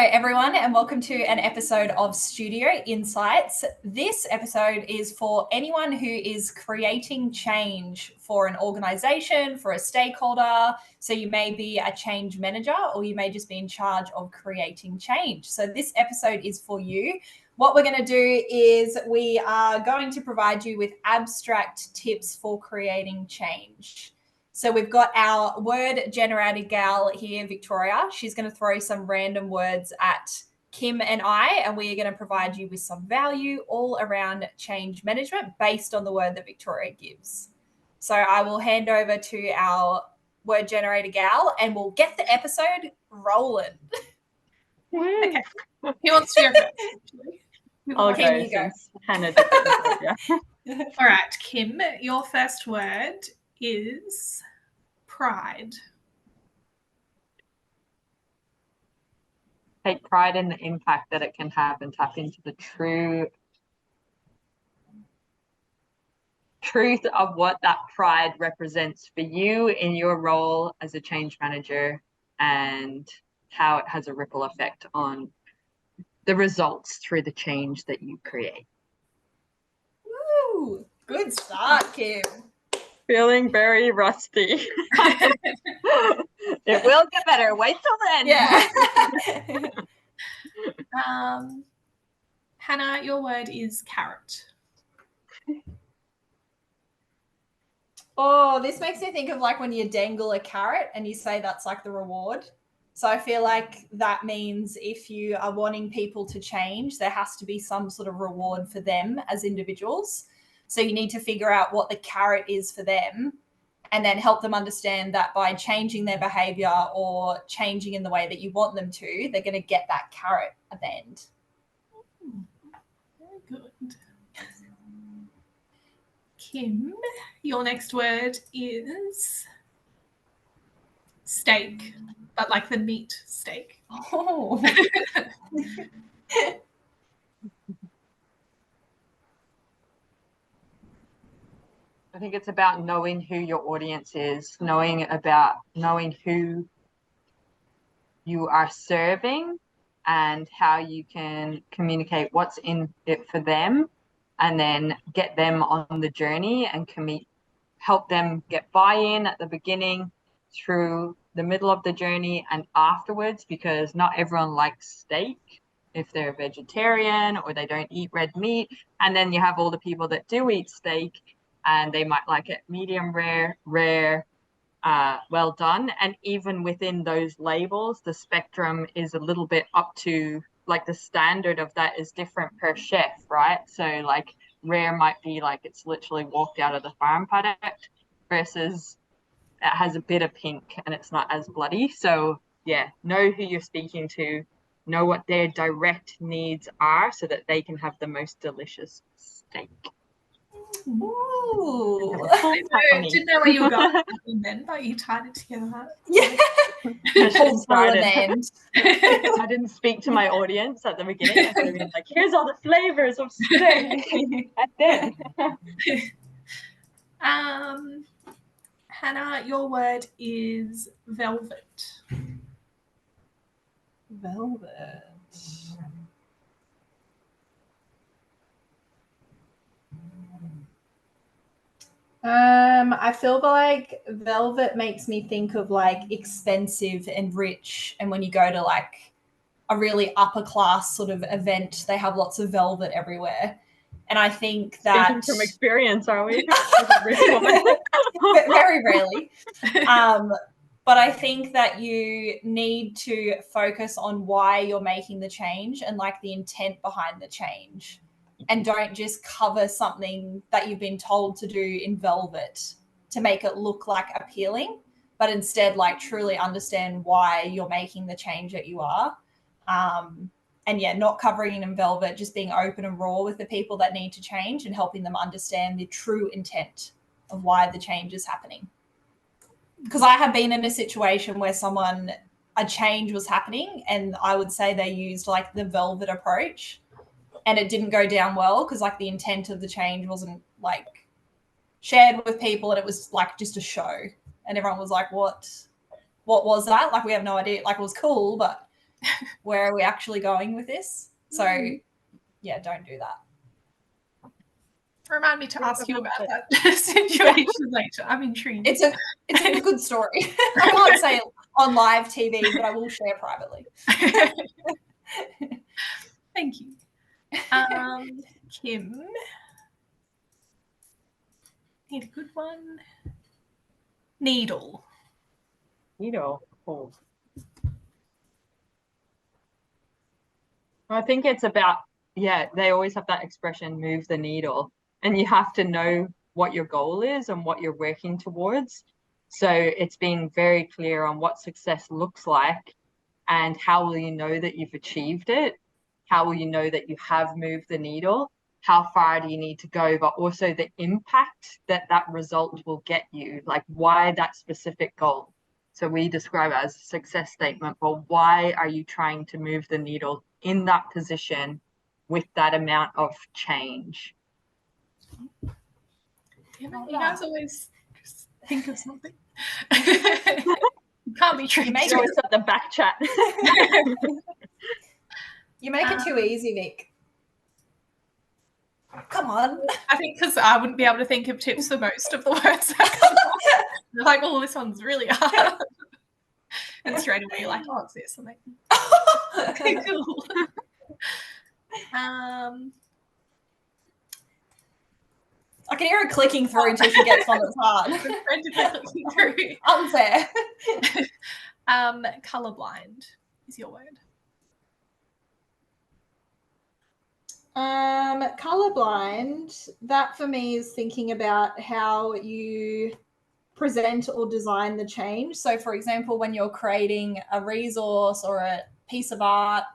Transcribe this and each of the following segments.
everyone, and welcome to an episode of Studio Insights. This episode is for anyone who is creating change for an organization, for a stakeholder. So you may be a change manager, or you may just be in charge of creating change. So this episode is for you. What we're going to do is we are going to provide you with abstract tips for creating change. So we've got our word generator gal here, Victoria. She's going to throw some random words at Kim and I, and we are going to provide you with some value all around change management based on the word that Victoria gives. So I will hand over to our word generator gal, and we'll get the episode rolling. Okay. Who wants to go first? I'll go since Hannah did that. Yeah. All right, Kim, your first word is pride. Take pride in the impact that it can have and tap into the truth of what that pride represents for you in your role as a change manager and how it has a ripple effect on the results through the change that you create. Woo! Good start, Kim. Feeling very rusty. It will get better. Wait till then. Yeah. Hannah, your word is carrot. Oh, this makes me think of like when you dangle a carrot and you say that's like the reward. So I feel like that means if you are wanting people to change, there has to be some sort of reward for them as individuals. So you need to figure out what the carrot is for them and then help them understand that by changing their behavior or changing in the way that you want them to, they're going to get that carrot at the end. Very good. Kim, your next word is steak, but like the meat steak. Oh. I think it's about knowing who your audience is, knowing who you are serving and how you can communicate what's in it for them, and then get them on the journey and help them get buy-in at the beginning, through the middle of the journey, and afterwards, because not everyone likes steak if they're vegetarian or they don't eat red meat. And then you have all the people that do eat steak and they might like it medium rare, well done. And even within those labels, the spectrum is a little bit up to, like, the standard of that is different per chef, right? So like rare might be like it's literally walked out of the farm paddock, versus it has a bit of pink and it's not as bloody. So yeah, know who you're speaking to, know what their direct needs are so that they can have the most delicious steak. Ooh. I didn't know where you were going then, but you tied it together. Yeah. I didn't speak to my audience at the beginning. I could have been like, here's all the flavors of steak. And then Hannah, your word is velvet. Velvet. I feel like velvet makes me think of like expensive and rich, and when you go to like a really upper class sort of event, they have lots of velvet everywhere. And I think that speaking from experience, are we? Very rarely. But I think that you need to focus on why you're making the change and like the intent behind the change, and don't just cover something that you've been told to do in velvet to make it look like appealing, but instead like truly understand why you're making the change that you are. And yeah, not covering it in velvet, just being open and raw with the people that need to change and helping them understand the true intent of why the change is happening. Because I have been in a situation where a change was happening, and I would say they used like the velvet approach, and it didn't go down well because like the intent of the change wasn't like shared with people, and it was like just a show, and everyone was like, what was that? Like, we have no idea. Like, it was cool, but where are we actually going with this? So yeah, don't do that. Remind me to ask you about that situation later. I'm intrigued. It's a good story. I can't say it on live TV, but I will share privately. Thank you. Kim, need a good one. Needle. Oh. I think it's about, they always have that expression, move the needle, and you have to know what your goal is and what you're working towards. So it's being very clear on what success looks like and how will you know that you've achieved it? How will you know that you have moved the needle? How far do you need to go? But also the impact that result will get you, like why that specific goal. So we describe it as a success statement, but why are you trying to move the needle in that position with that amount of change? Damn it, you guys always just think of something. Can't be tricked. You always have the back chat. You make it too easy, Vic. Come on. I think because I wouldn't be able to think of tips for most of the words. Like, oh, this one's really hard. And straight away, you're like, oh, it's this. I'm like, okay, cool. I can hear her clicking through until she gets one that's hard. Clicking through. Unfair. Colorblind is your word. Colorblind, that for me is thinking about how you present or design the change. So for example, when you're creating a resource or a piece of art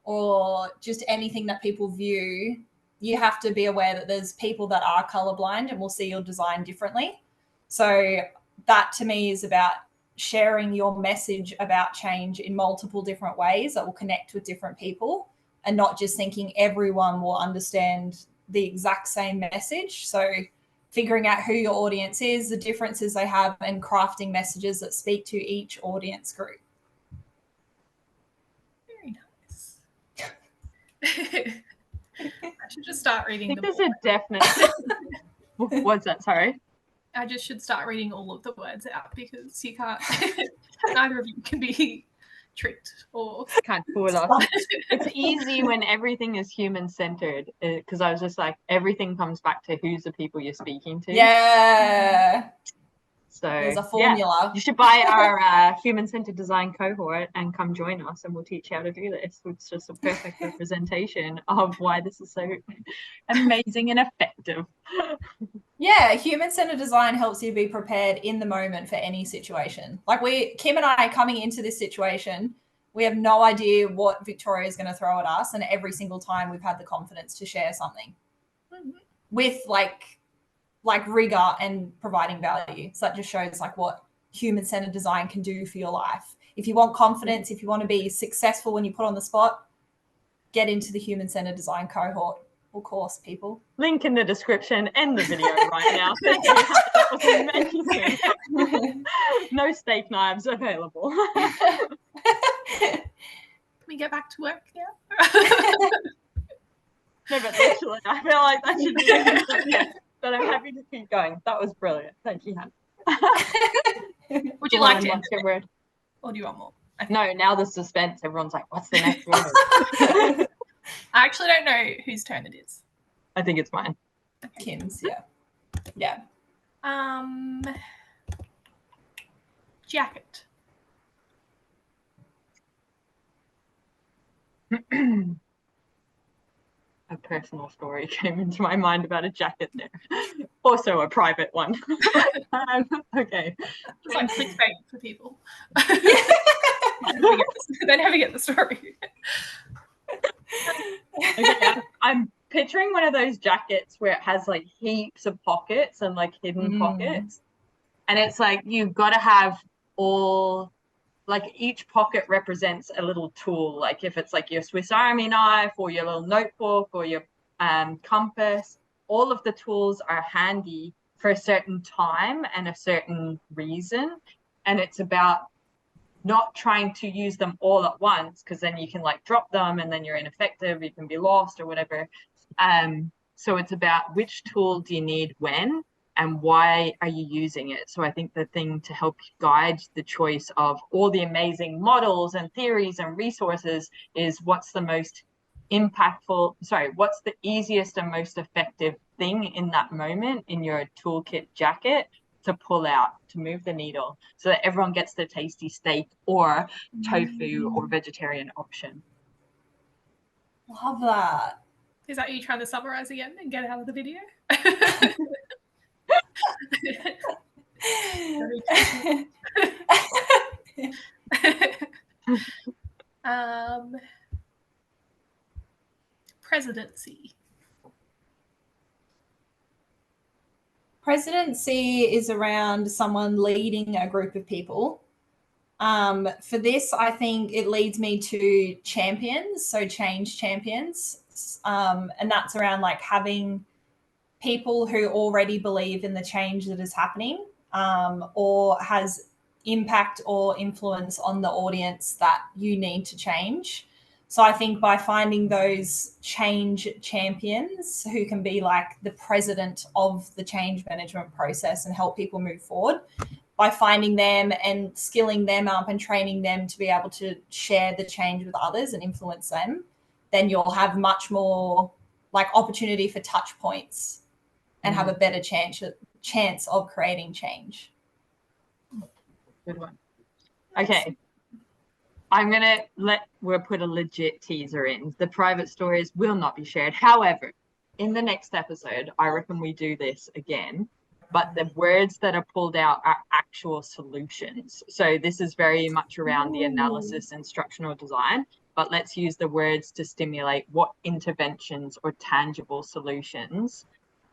or just anything that people view, you have to be aware that there's people that are colorblind and will see your design differently. So that to me is about sharing your message about change in multiple different ways that will connect with different people, and not just thinking everyone will understand the exact same message. So figuring out who your audience is, the differences they have, and crafting messages that speak to each audience group. Very nice. I should just start reading them. There's a definite... What's that? Sorry? I just should start reading all of the words out because you can't... Neither of you can be tricked or can't fool us. It's easy when everything is human-centered, because I was just like, everything comes back to who's the people you're speaking to. Yeah. So there's a formula. Yeah. You should buy our human-centered design cohort and come join us, and we'll teach you how to do this. It's just a perfect representation of why this is so amazing and effective. Yeah, human-centered design helps you be prepared in the moment for any situation. Like Kim and I coming into this situation, we have no idea what Victoria is going to throw at us, and every single time we've had the confidence to share something with like rigor and providing value. So that just shows like what human-centered design can do for your life. If you want confidence, if you want to be successful when you put on the spot, get into the human-centered design cohort. Of course, people. Link in the description and the video right now. Thank you. That was amazing. No steak knives available. Can we get back to work now? No, but literally, I feel like that should be it. But I'm happy to keep going. That was brilliant. Thank you, Hannah. Would you like to end it? Word? Or do you want more? Okay. No, now the suspense. Everyone's like, what's the next word? I actually don't know whose turn it is. I think it's mine. Okay. Kim's, yeah. Yeah. Jacket. A personal story came into my mind about a jacket there. Also a private one. Okay. It's like clickbait for people. They never get the story. Okay, I'm picturing one of those jackets where it has like heaps of pockets and like hidden pockets. And it's like you've got to have all, like each pocket represents a little tool. Like if it's like your Swiss Army knife or your little notebook or your compass, all of the tools are handy for a certain time and a certain reason. And it's about not trying to use them all at once, because then you can like drop them and then you're ineffective, you can be lost or whatever. So it's about which tool do you need when and why are you using it. So I think the thing to help guide the choice of all the amazing models and theories and resources is what's the most impactful, what's the easiest and most effective thing in that moment in your toolkit jacket to pull out, to move the needle, so that everyone gets the tasty steak or tofu or vegetarian option. Love that. Is that you trying to summarize again and get out of the video? Presidency. Presidency is around someone leading a group of people. For this, I think it leads me to champions, so change champions. And that's around like having people who already believe in the change that is happening, or has impact or influence on the audience that you need to change. So I think by finding those change champions who can be like the president of the change management process and help people move forward, by finding them and skilling them up and training them to be able to share the change with others and influence them, then you'll have much more like opportunity for touch points and have a better chance of creating change. Good one. Okay. We'll put a legit teaser in. The private stories will not be shared. However, in the next episode, I reckon we do this again, but the words that are pulled out are actual solutions. So this is very much around the analysis instructional design, but let's use the words to stimulate what interventions or tangible solutions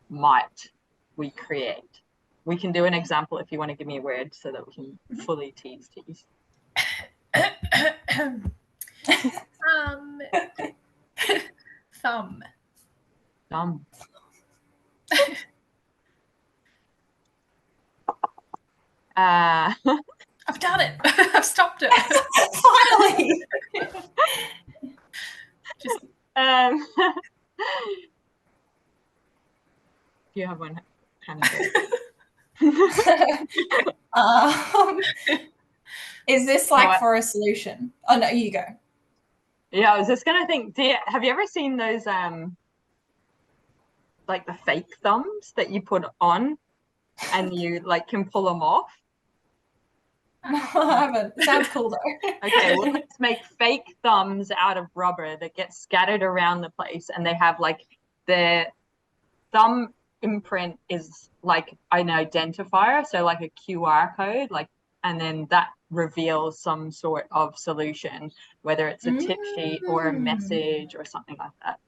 might we create. We can do an example if you want to give me a word so that we can fully tease. Thumb. I've done it. I've stopped it. Finally. Just do you have one? Is this like for a solution? Oh no, you go. Yeah, I was just gonna think, have you ever seen those like the fake thumbs that you put on and you like can pull them off? No, I haven't. Sounds cool though. Okay, well, let's make fake thumbs out of rubber that get scattered around the place, and they have like the thumb imprint is like an identifier, so like a QR code, like, and then that reveals some sort of solution, whether it's a tip sheet or a message or something like that.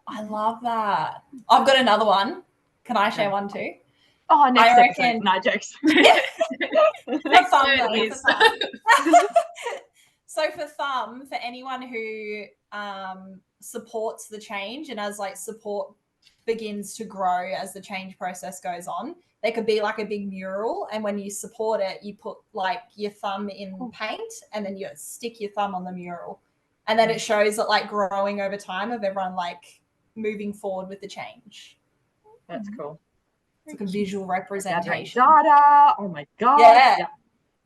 I love that. I've got another one. Can I share one too? Oh, next episode. No, jokes. So for thumb, for anyone who supports the change and as like support begins to grow as the change process goes on, there could be like a big mural, and when you support it, you put like your thumb in paint and then you stick your thumb on the mural, and then it shows that like growing over time of everyone like moving forward with the change. That's cool. It's like a visual representation. Data. Oh my god. Yeah.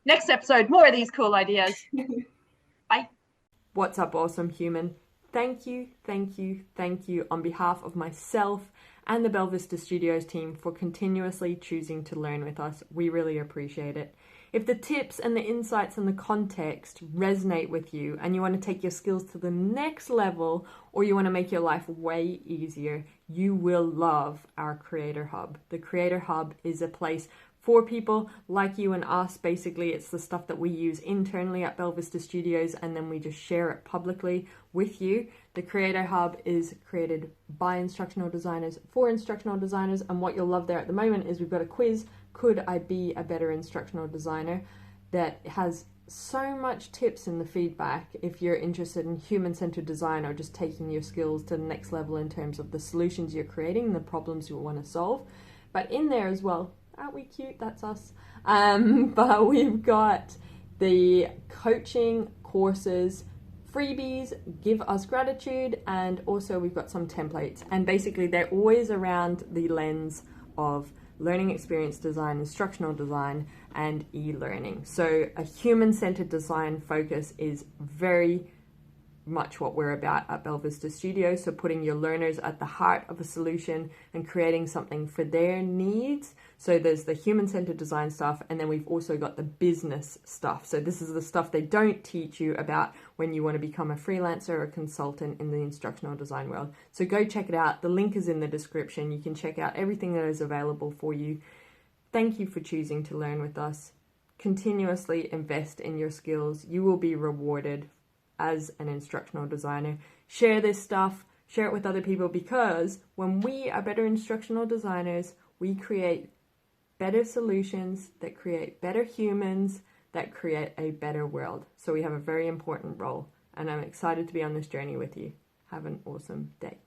Next episode, more of these cool ideas. Bye. What's up, awesome human? Thank you on behalf of myself and the Belvista Studios team for continuously choosing to learn with us. We really appreciate it. If the tips and the insights and the context resonate with you and you want to take your skills to the next level, or you want to make your life way easier, you will love our Creator Hub. The Creator Hub is a place for people like you and us. Basically, it's the stuff that we use internally at Belvista Studios, and then we just share it publicly with you. The Creator Hub is created by instructional designers for instructional designers, and what you'll love there at the moment is we've got a quiz, Could I Be a Better Instructional Designer?, that has so much tips in the feedback if you're interested in human-centered design or just taking your skills to the next level in terms of the solutions you're creating and the problems you want to solve. But in there as well, aren't we cute? That's us. But we've got the coaching courses, freebies, give us gratitude, and also we've got some templates. And basically they're always around the lens of learning experience design, instructional design, and e-learning. So a human-centered design focus is very much what we're about at Belvista Studios. So putting your learners at the heart of a solution and creating something for their needs. So there's the human-centered design stuff, and then we've also got the business stuff. So this is the stuff they don't teach you about when you want to become a freelancer or a consultant in the instructional design world. So go check it out. The link is in the description. You can check out everything that is available for you. Thank you for choosing to learn with us. Continuously invest in your skills. You will be rewarded as an instructional designer. Share this stuff, share it with other people, because when we are better instructional designers, we create better solutions that create better humans, that create a better world. So we have a very important role, and I'm excited to be on this journey with you. Have an awesome day.